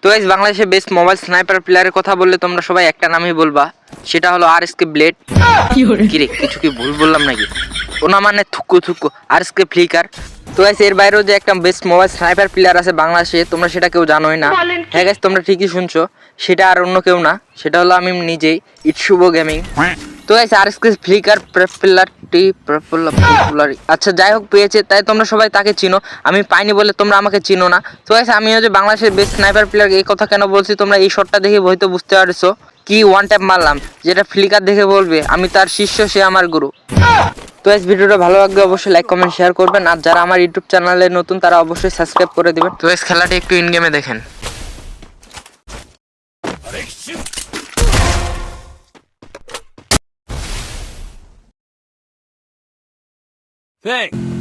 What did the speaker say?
তো গাইস, বাংলাদেশের best mobile sniper প্লেয়ারের কথা বললে তোমরা সবাই একটা নামই বলবা, সেটা হলো আরএসকে ব্লেড। কিরে, কিছু কি ভুল বললাম নাকি? ওনা মানে থুকু থুকু, আরএসকে ফ্লিকার। তো গাইস, এর বাইরেও যে একটা বেস্ট মোবাইল স্নাইপার প্লেয়ার আছে বাংলাদেশে, তোমরা সেটা কেউ জানোই না। হ্যাঁ গাইস, তোমরা ঠিকই শুনছো, সেটা আর অন্য কেউ না, সেটা হলো আমি নিজেই, ইটস শুভ গেমিং। তো গাইস, আরএসকে ফ্লিকার পপুলারি, আচ্ছা যাই হোক, পেয়েছে, তাই তোমরা সবাই তাকে চিনো। আমি পাইনি বলে তোমরা আমাকে চিনো না। তো গাইস, আমিও যে বাংলাদেশের বেস্ট স্নাইপার প্লেয়ার, এই কথা কেন বলছি তোমরা এই শটটা দেখে হয়তো বুঝতে পারছো। কি ওয়ান ট্যাপ মারলাম, যেটা ফ্লিকার দেখে বলবে আমি তার শিষ্য, সে আমার গুরু। তো গাইস, ভিডিওটা ভালো লাগলে অবশ্যই লাইক কমেন্ট শেয়ার করবেন, আর যারা আমার ইউটিউব চ্যানেলে নতুন তারা অবশ্যই সাবস্ক্রাইব করে দিবেন। তো গাইস, খেলাটি একটু ইন গেমে দেখেন। Thanks.